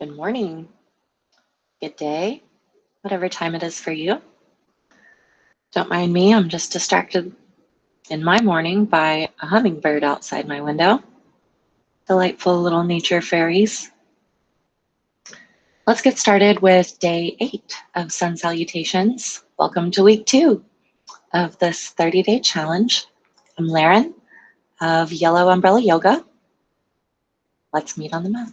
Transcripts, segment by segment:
Good morning, good day, whatever time it is for you. Don't mind me, I'm just distracted in my morning by a hummingbird outside my window. Delightful little nature fairies. Let's get started with day 8 of Sun Salutations. Welcome to week 2 of this 30-day challenge. I'm Laren of Yellow Umbrella Yoga. Let's meet on the mat.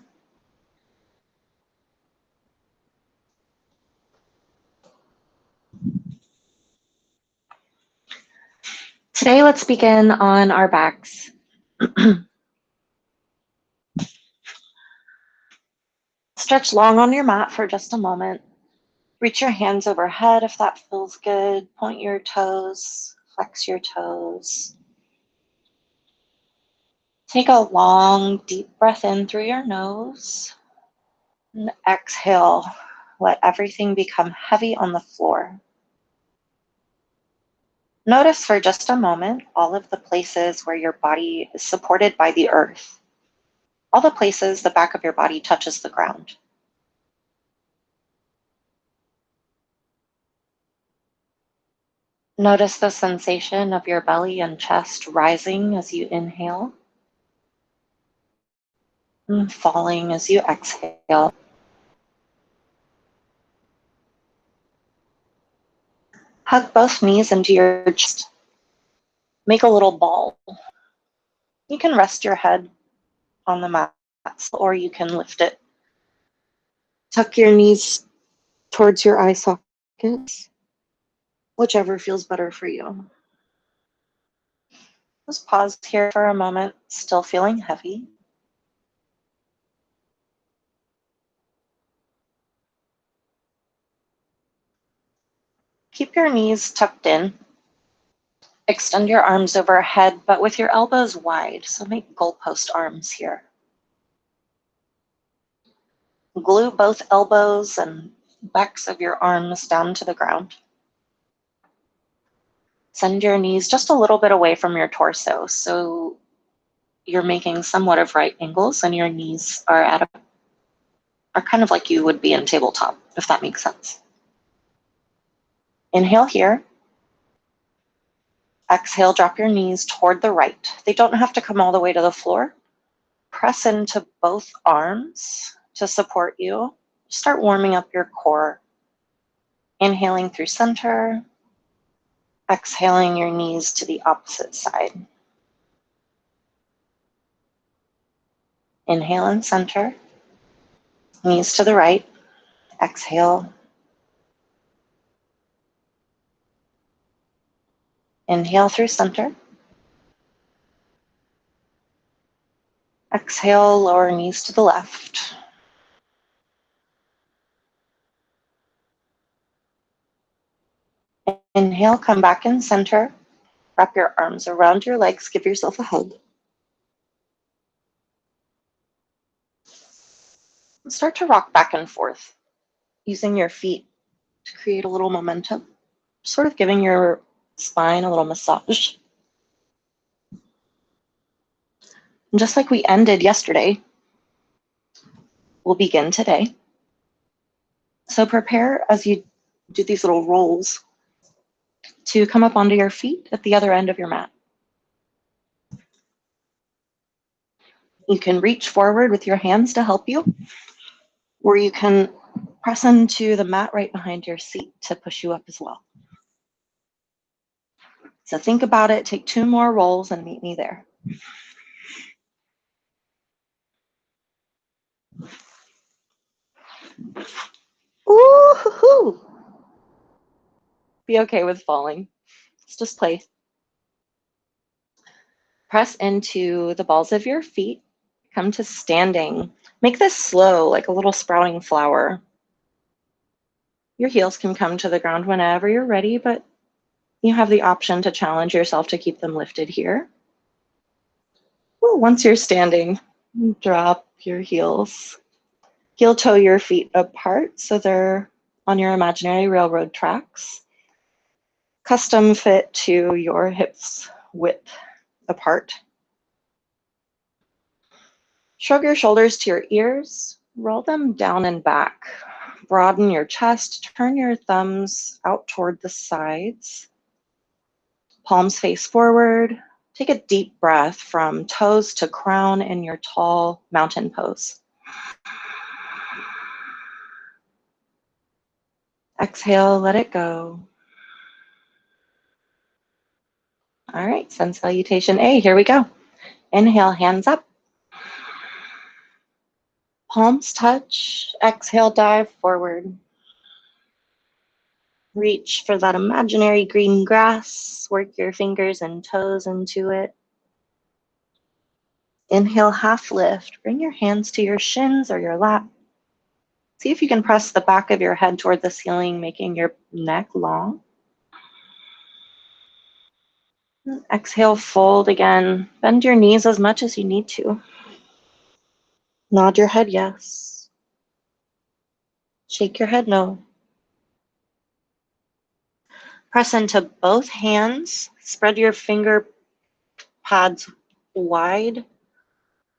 Today, let's begin on our backs. Stretch long on your mat for just a moment. Reach your hands overhead if that feels good. Point your toes, flex your toes. Take a long, deep breath in through your nose. And exhale. Let everything become heavy on the floor. Notice for just a moment all of the places where your body is supported by the earth. All the places the back of your body touches the ground. Notice the sensation of your belly and chest rising as you inhale and falling as you exhale. Hug both knees into your chest. Make a little ball. You can rest your head on the mat or you can lift it. Tuck your knees towards your eye sockets, whichever feels better for you. Just pause here for a moment, still feeling heavy. Keep your knees tucked in. Extend your arms overhead, but with your elbows wide, so make goalpost arms here. Glue both elbows and backs of your arms down to the ground. Send your knees just a little bit away from your torso, so you're making somewhat of right angles and your knees are kind of like you would be in tabletop, if that makes sense. Inhale here. Exhale, drop your knees toward the right. They don't have to come all the way to the floor. Press into both arms to support you. Start warming up your core. Inhaling through center. Exhaling your knees to the opposite side. Inhale and center. Knees to the right. Exhale. Inhale through center. Exhale, lower knees to the left. Inhale, come back in center. Wrap your arms around your legs. Give yourself a hug. Start to rock back and forth, using your feet to create a little momentum, sort of giving your spine a little massage. And just like we ended yesterday, we'll begin today. So prepare as you do these little rolls to come up onto your feet at the other end of your mat. You can reach forward with your hands to help you, or you can press into the mat right behind your seat to push you up as well. So think about it, take 2 more rolls and meet me there. Ooh-hoo-hoo. Be okay with falling. Let's just play. Press into the balls of your feet. Come to standing. Make this slow, like a little sprouting flower. Your heels can come to the ground whenever you're ready, but you have the option to challenge yourself to keep them lifted here. Ooh, once you're standing, drop your heels. Heel toe your feet apart so they're on your imaginary railroad tracks. Custom fit to your hips width apart. Shrug your shoulders to your ears. Roll them down and back. Broaden your chest. Turn your thumbs out toward the sides. Palms face forward. Take a deep breath from toes to crown in your tall mountain pose. Exhale, let it go. All right, send salutation A, here we go. Inhale, hands up. Palms touch. Exhale, dive forward. Reach for that imaginary green grass. Work your fingers and toes into it. Inhale, half lift. Bring your hands to your shins or your lap. See if you can press the back of your head toward the ceiling, making your neck long. Exhale, fold again. Bend your knees as much as you need to. Nod your head yes. Shake your head no. Press into both hands. Spread your finger pads wide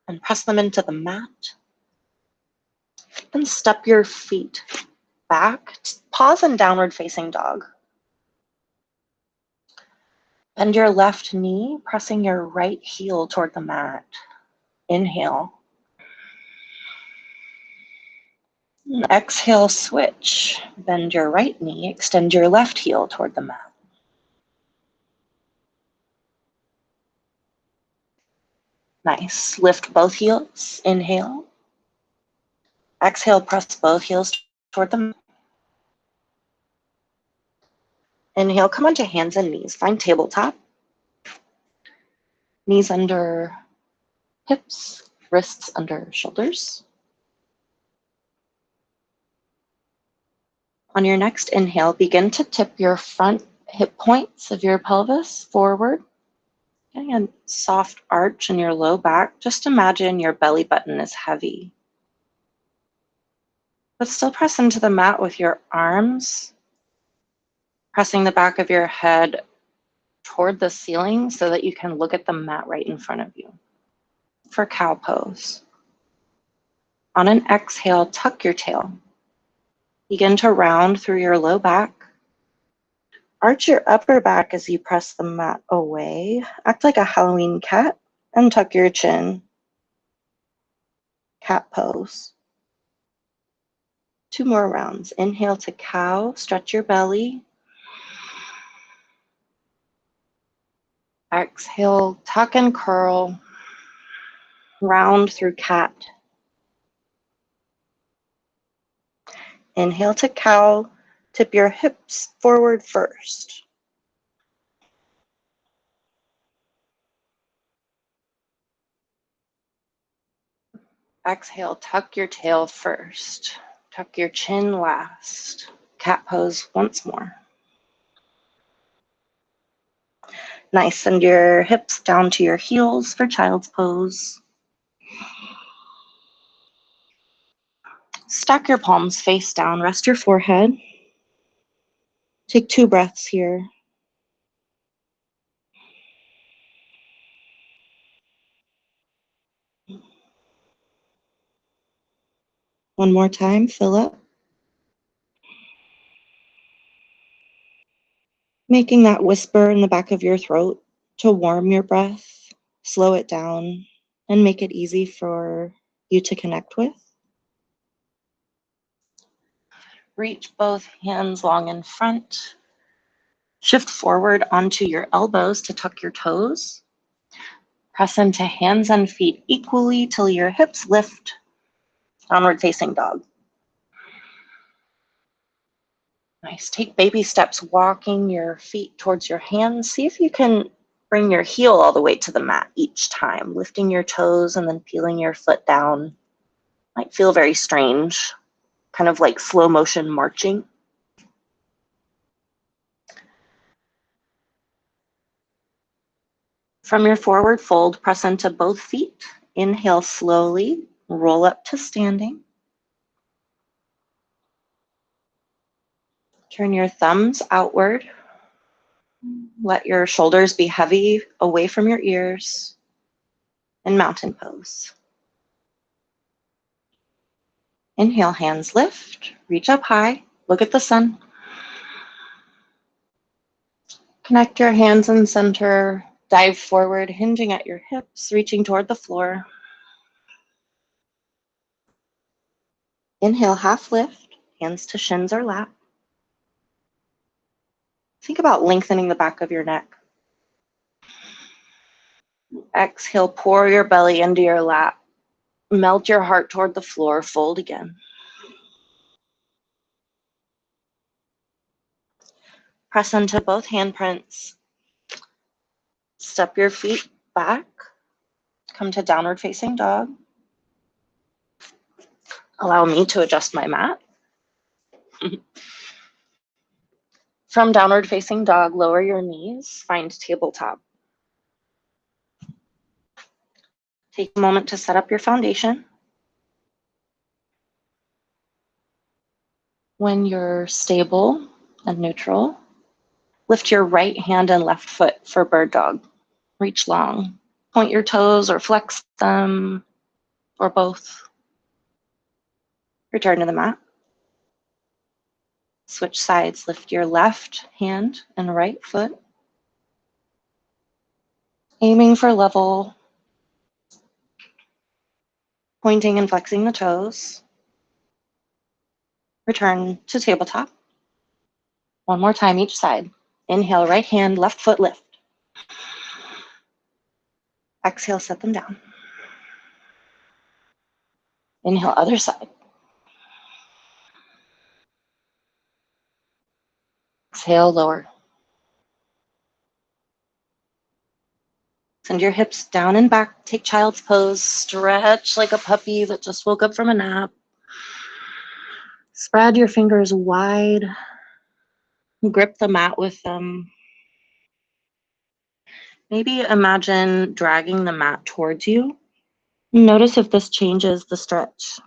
and press them into the mat. And step your feet back. Pause in downward facing dog. Bend your left knee, pressing your right heel toward the mat. Inhale. And exhale, switch. Bend your right knee, extend your left heel toward the mat. Nice. Lift both heels. Inhale. Exhale, press both heels toward the mat. Inhale, come onto hands and knees. Find tabletop. Knees under hips, wrists under shoulders. On your next inhale, begin to tip your front hip points of your pelvis forward. Getting a soft arch in your low back. Just imagine your belly button is heavy. But still press into the mat with your arms, pressing the back of your head toward the ceiling so that you can look at the mat right in front of you. For cow pose. On an exhale, tuck your tail. Begin to round through your low back. Arch your upper back as you press the mat away. Act like a Halloween cat and tuck your chin. Cat pose. 2 more rounds. Inhale to cow, stretch your belly. Exhale, tuck and curl. Round through cat. Inhale to cow, tip your hips forward first. Exhale, tuck your tail first. Tuck your chin last. Cat pose once more. Nice, send your hips down to your heels for child's pose. Stack your palms face down, rest your forehead. Take 2 breaths here. One more time, fill up. Making that whisper in the back of your throat to warm your breath, slow it down, and make it easy for you to connect with. Reach both hands long in front. Shift forward onto your elbows to tuck your toes. Press into hands and feet equally till your hips lift. Downward facing dog. Nice. Take baby steps, walking your feet towards your hands. See if you can bring your heel all the way to the mat each time, lifting your toes and then peeling your foot down. Might feel very strange, kind of like slow motion marching. From your forward fold, press into both feet. Inhale slowly, roll up to standing. Turn your thumbs outward. Let your shoulders be heavy away from your ears. And mountain pose. Inhale, hands lift, reach up high, look at the sun. Connect your hands in center, dive forward, hinging at your hips, reaching toward the floor. Inhale, half lift, hands to shins or lap. Think about lengthening the back of your neck. Exhale, pour your belly into your lap. Melt your heart toward the floor, fold again. Press into both handprints. Step your feet back. Come to downward facing dog. Allow me to adjust my mat. From downward facing dog, lower your knees, find tabletop. Take a moment to set up your foundation. When you're stable and neutral, lift your right hand and left foot for bird dog. Reach long. Point your toes or flex them, or both. Return to the mat. Switch sides. Lift your left hand and right foot. Aiming for level. Pointing and flexing the toes. Return to tabletop. One more time each side. Inhale, right hand, left foot lift. Exhale, set them down. Inhale, other side. Exhale, lower. Send your hips down and back. Take child's pose. Stretch like a puppy that just woke up from a nap. Spread your fingers wide. Grip the mat with them. Maybe imagine dragging the mat towards you. Notice if this changes the stretch.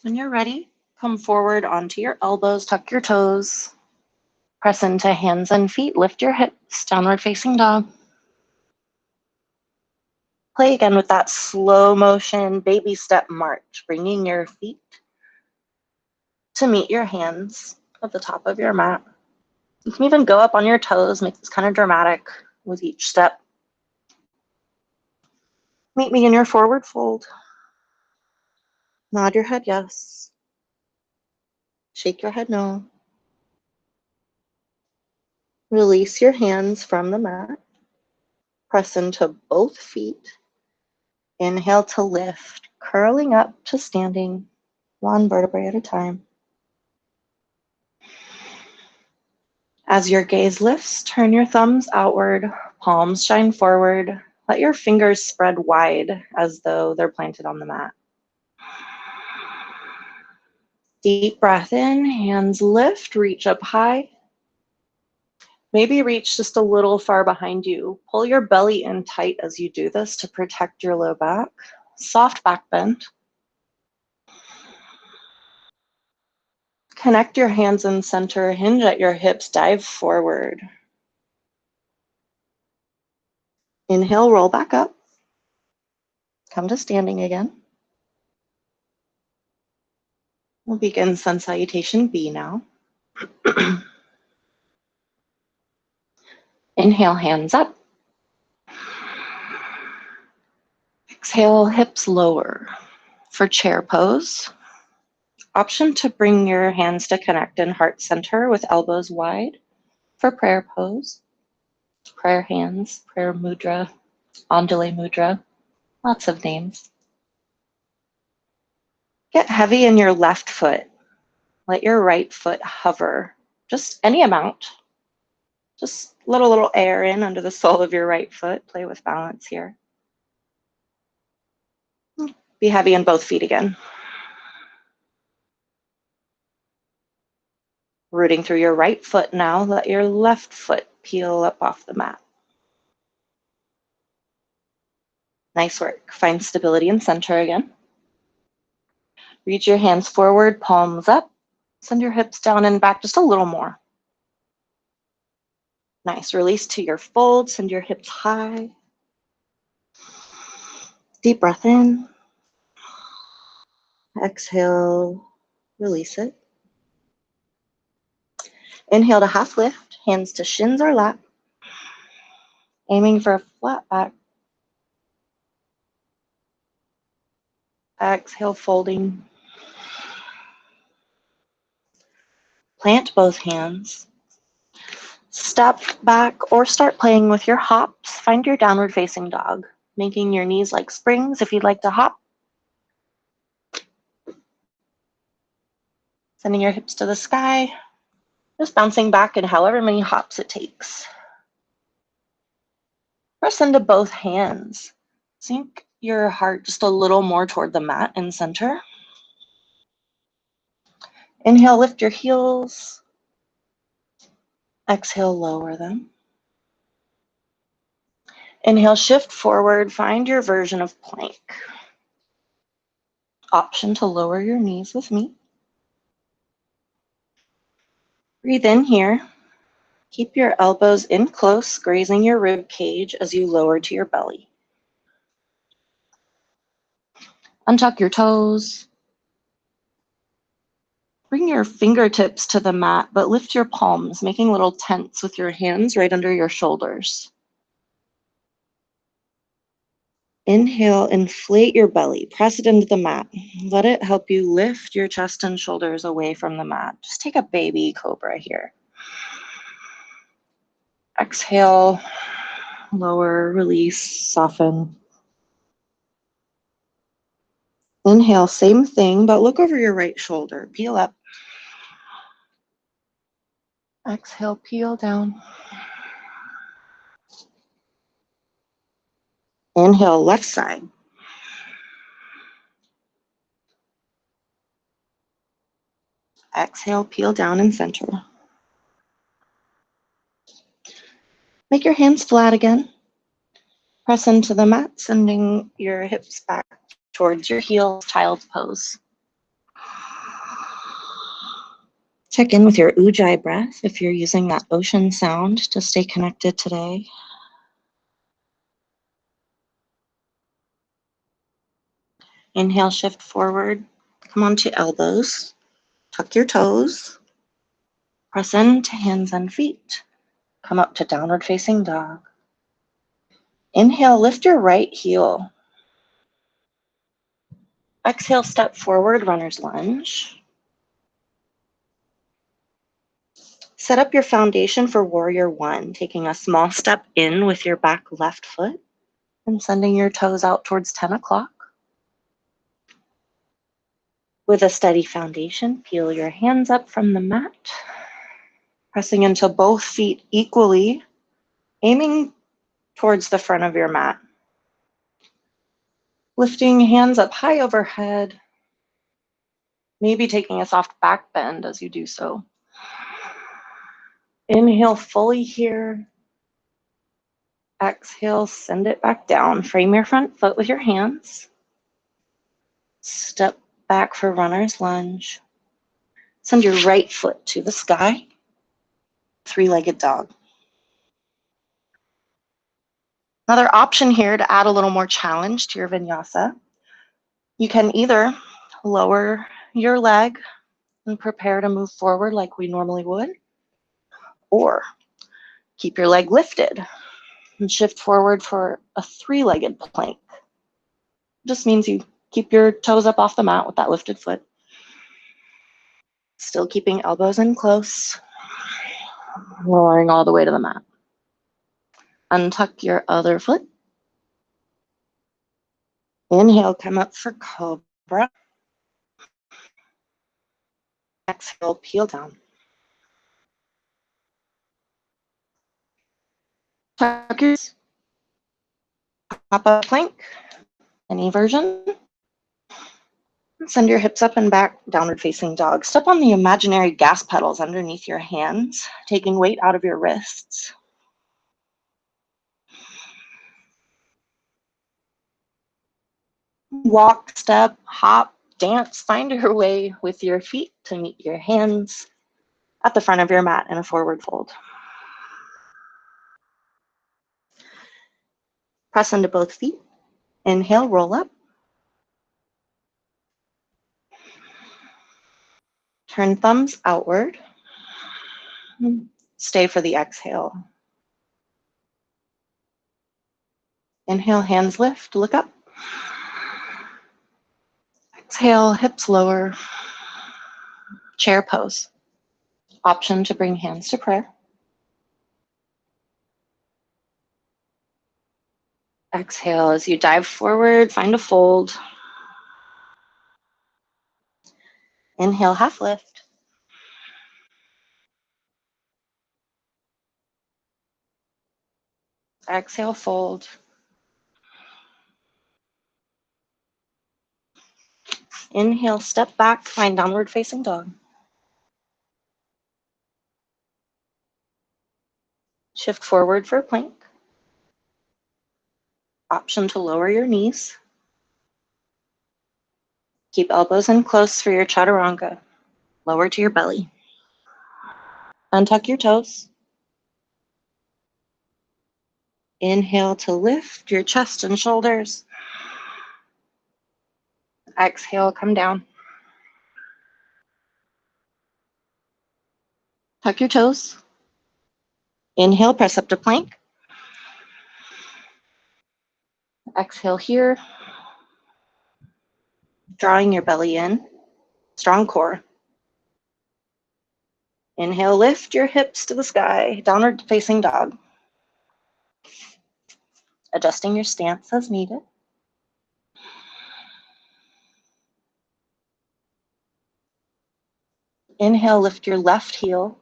When you're ready, come forward onto your elbows, tuck your toes. Press into hands and feet, lift your hips, downward facing dog. Play again with that slow motion baby step march, bringing your feet to meet your hands at the top of your mat. You can even go up on your toes, make this kind of dramatic with each step. Meet me in your forward fold. Nod your head yes. Shake your head no. Release your hands from the mat. Press into both feet. Inhale to lift, curling up to standing, one vertebrae at a time. As your gaze lifts, turn your thumbs outward, palms shine forward. Let your fingers spread wide as though they're planted on the mat. Deep breath in, hands lift, reach up high. Maybe reach just a little far behind you. Pull your belly in tight as you do this to protect your low back. Soft back bend. Connect your hands in center, hinge at your hips, dive forward. Inhale, roll back up. Come to standing again. We'll begin Sun Salutation B now. Inhale, hands up. Exhale, hips lower. For chair pose, option to bring your hands to connect in heart center with elbows wide. For prayer pose, prayer hands, prayer mudra, Andale mudra, lots of names. Get heavy in your left foot. Let your right foot hover, just any amount. Just let a little air in under the sole of your right foot. Play with balance here. Be heavy in both feet again. Rooting through your right foot now, let your left foot peel up off the mat. Nice work. Find stability in center again. Reach your hands forward, palms up. Send your hips down and back just a little more. Nice. Release to your fold. Send your hips high. Deep breath in. Exhale, release it. Inhale to half lift, hands to shins or lap, aiming for a flat back. Exhale, folding. Plant both hands. Step back or start playing with your hops. Find your downward facing dog, making your knees like springs if you'd like to hop. Sending your hips to the sky, just bouncing back in however many hops it takes. Press into both hands. Sink your heart just a little more toward the mat and center. Inhale, lift your heels. Exhale, lower them. Inhale, shift forward, find your version of plank. Option to lower your knees with me. Breathe in here. Keep your elbows in close, grazing your rib cage as you lower to your belly. Untuck your toes. Bring your fingertips to the mat, but lift your palms, making little tents with your hands right under your shoulders. Inhale, inflate your belly, press it into the mat. Let it help you lift your chest and shoulders away from the mat. Just take a baby cobra here. Exhale, lower, release, soften. Inhale, same thing, but look over your right shoulder. Peel up. Exhale, peel down. Inhale, left side. Exhale, peel down and center. Make your hands flat again. Press into the mat, sending your hips back towards your heels, child's pose. Check in with your ujjayi breath if you're using that ocean sound to stay connected today. Inhale, shift forward. Come onto elbows. Tuck your toes. Press into hands and feet. Come up to downward facing dog. Inhale, lift your right heel. Exhale, step forward, runner's lunge. Set up your foundation for warrior one, taking a small step in with your back left foot and sending your toes out towards 10 o'clock. With a steady foundation, peel your hands up from the mat, pressing into both feet equally, aiming towards the front of your mat. Lifting hands up high overhead, maybe taking a soft back bend as you do so. Inhale fully here. Exhale, send it back down. Frame your front foot with your hands. Step back for runner's lunge. Send your right foot to the sky. Three-legged dog. Another option here to add a little more challenge to your vinyasa. You can either lower your leg and prepare to move forward like we normally would, or keep your leg lifted and shift forward for a three-legged plank. Just means you keep your toes up off the mat with that lifted foot. Still keeping elbows in close, lowering all the way to the mat. Untuck your other foot. Inhale, come up for cobra. Exhale, peel down. Tuck your pop-up plank, any version. Send your hips up and back, downward facing dog. Step on the imaginary gas pedals underneath your hands, taking weight out of your wrists. Walk, step, hop, dance, find your way with your feet to meet your hands at the front of your mat in a forward fold. Press into both feet. Inhale, roll up. Turn thumbs outward. Stay for the exhale. Inhale, hands lift, look up. Exhale, hips lower. Chair pose. Option to bring hands to prayer. Exhale as you dive forward, find a fold. Inhale, half lift. Exhale, fold. Inhale, step back, find downward facing dog. Shift forward for plank. Option to lower your knees. Keep elbows in close for your chaturanga. Lower to your belly. Untuck your toes. Inhale to lift your chest and shoulders. Exhale, come down. Tuck your toes. Inhale, press up to plank. Exhale here. Drawing your belly in. Strong core. Inhale, lift your hips to the sky. Downward facing dog. Adjusting your stance as needed. Inhale, lift your left heel.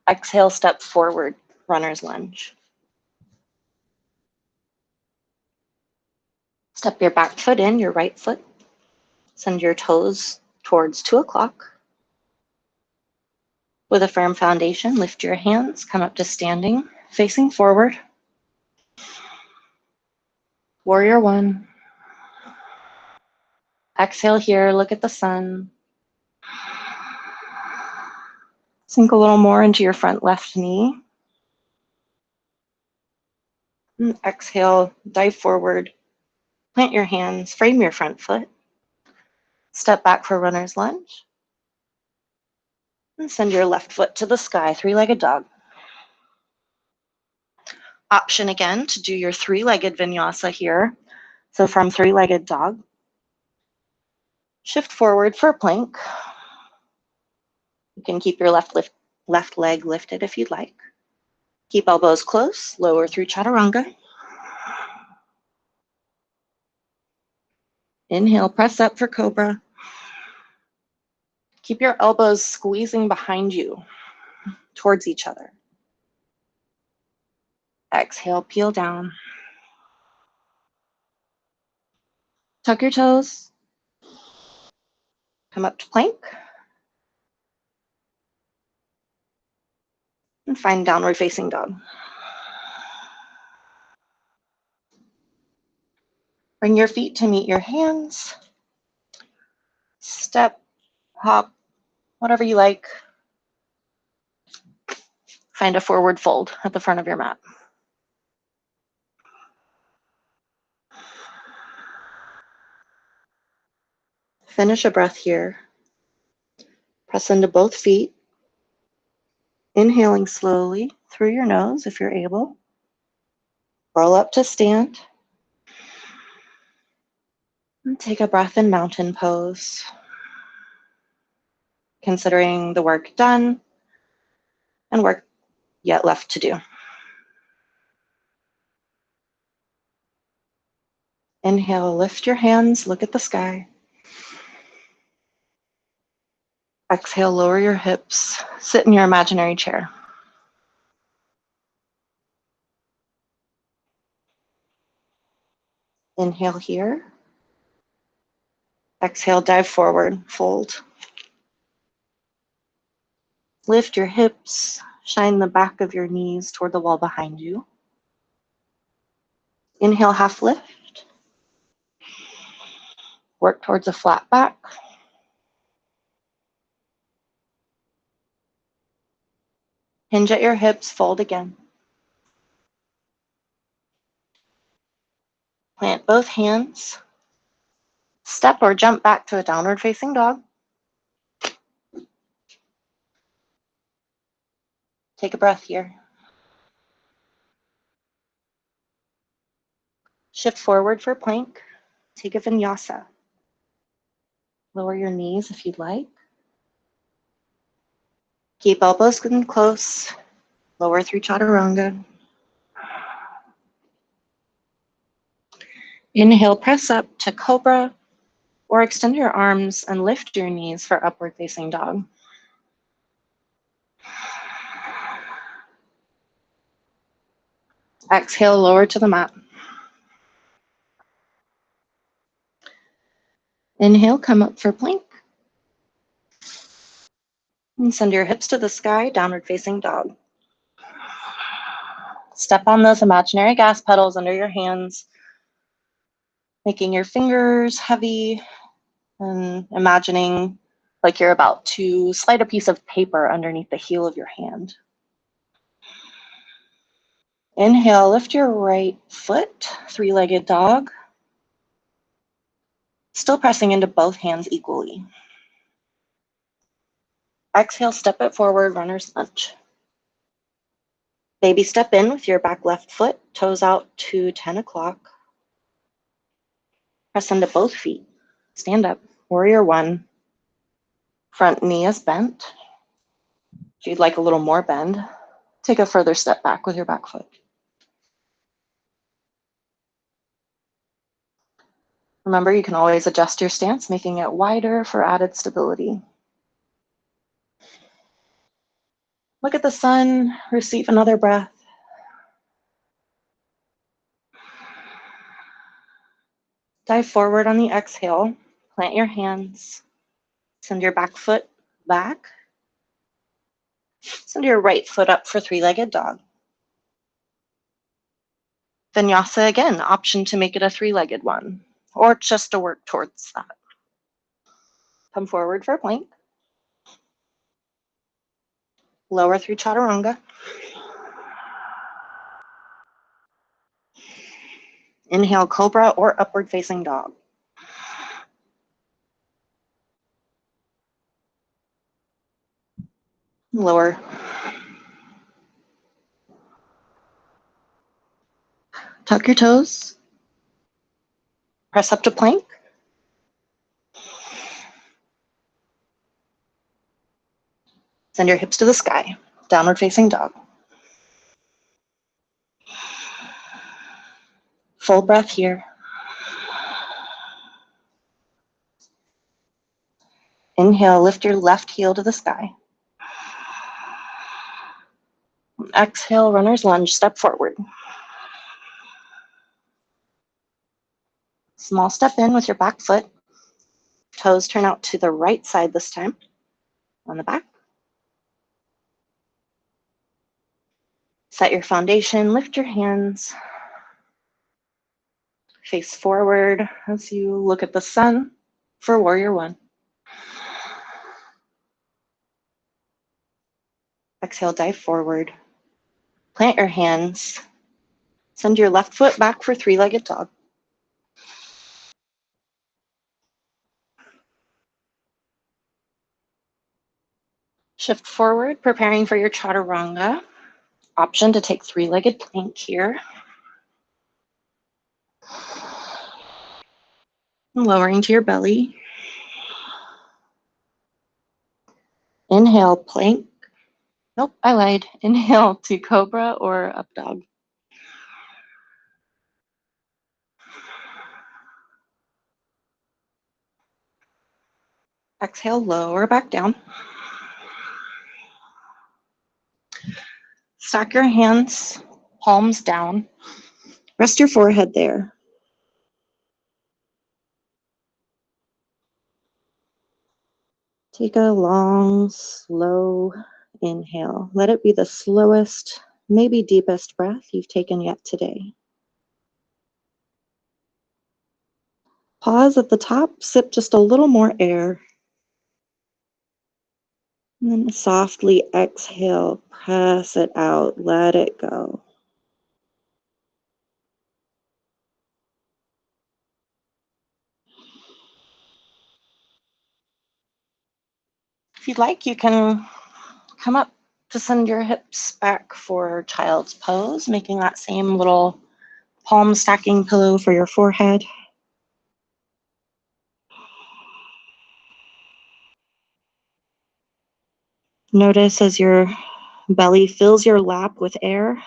Exhale, step forward, runner's lunge. Step your back foot in, your right foot. Send your toes towards 2 o'clock. With a firm foundation, lift your hands, come up to standing, facing forward. Warrior one. Exhale here, look at the sun. Sink a little more into your front left knee. And exhale, dive forward. Plant your hands, frame your front foot. Step back for runner's lunge. And send your left foot to the sky, three-legged dog. Option again to do your three-legged vinyasa here. So from three-legged dog, shift forward for plank. You can keep your left leg lifted if you'd like. Keep elbows close, lower through chaturanga. Inhale, press up for cobra. Keep your elbows squeezing behind you towards each other. Exhale, peel down. Tuck your toes. Come up to plank. And find downward facing dog. Bring your feet to meet your hands. Step, hop, whatever you like. Find a forward fold at the front of your mat. Finish a breath here. Press into both feet. Inhaling slowly through your nose if you're able. Roll up to stand. And take a breath in mountain pose. Considering the work done and work yet left to do. Inhale, lift your hands, look at the sky. Exhale, lower your hips, sit in your imaginary chair. Inhale here. Exhale, dive forward, fold. Lift your hips, shine the back of your knees toward the wall behind you. Inhale, half lift. Work towards a flat back. Hinge at your hips, fold again. Plant both hands. Step or jump back to a downward facing dog. Take a breath here. Shift forward for plank. Take a vinyasa. Lower your knees if you'd like. Keep elbows in close. Lower through chaturanga. Inhale, press up to cobra, or extend your arms and lift your knees for upward facing dog. Exhale, lower to the mat. Inhale, come up for plank. And send your hips to the sky, downward facing dog. Step on those imaginary gas pedals under your hands, making your fingers heavy and imagining like you're about to slide a piece of paper underneath the heel of your hand. Inhale, lift your right foot, three-legged dog. Still pressing into both hands equally. Exhale, step it forward, runner's lunge. Baby step in with your back left foot, toes out to 10 o'clock. Press into both feet. Stand up, warrior one. Front knee is bent. If you'd like a little more bend, take a further step back with your back foot. Remember, you can always adjust your stance, making it wider for added stability. Look at the sun, receive another breath. Dive forward on the exhale, plant your hands, send your back foot back. Send your right foot up for three-legged dog. Vinyasa again, option to make it a three-legged one, or just to work towards that. Come forward for plank. Lower through chaturanga. Inhale, cobra or upward facing dog. Lower. Tuck your toes. Press up to plank. Send your hips to the sky. Downward facing dog. Full breath here. Inhale, lift your left heel to the sky. Exhale, runner's lunge, step forward. Small step in with your back foot. Toes turn out to the right side this time, on the back. Set your foundation, lift your hands. Face forward as you look at the sun for warrior one. Exhale, dive forward. Plant your hands. Send your left foot back for three-legged dog. Shift forward, preparing for your chaturanga. Option to take three-legged plank here. Lowering to your belly. Inhale, plank. Nope, I lied. Inhale to cobra or up dog. Exhale, lower back down. Stack your hands, palms down. Rest your forehead there. Take a long, slow inhale. Let it be the slowest, maybe deepest breath you've taken yet today. Pause at the top, sip just a little more air. And then softly exhale, press it out, let it go. If you'd like, you can come up to send your hips back for child's pose, making that same little palm stacking pillow for your forehead. Notice as your belly fills your lap with air,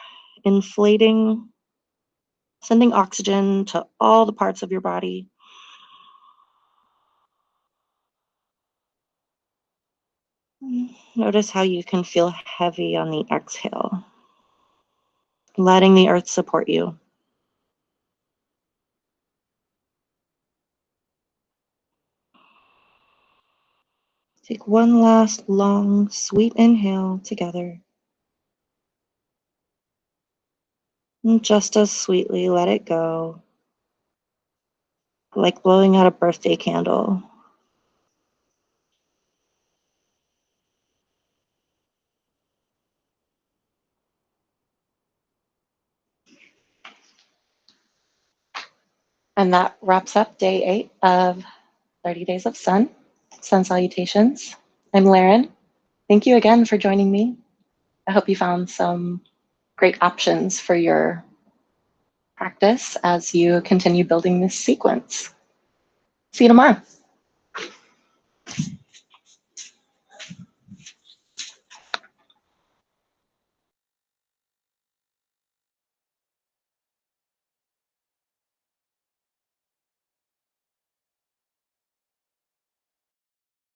inflating, sending oxygen to all the parts of your body. Notice how you can feel heavy on the exhale, letting the earth support you. Take one last long, sweet inhale together. And just as sweetly let it go, like blowing out a birthday candle. And that wraps up day 8 of 30 Days of Sun Salutations. I'm Laren. Thank you again for joining me. I hope you found some great options for your practice as you continue building this sequence. See you tomorrow.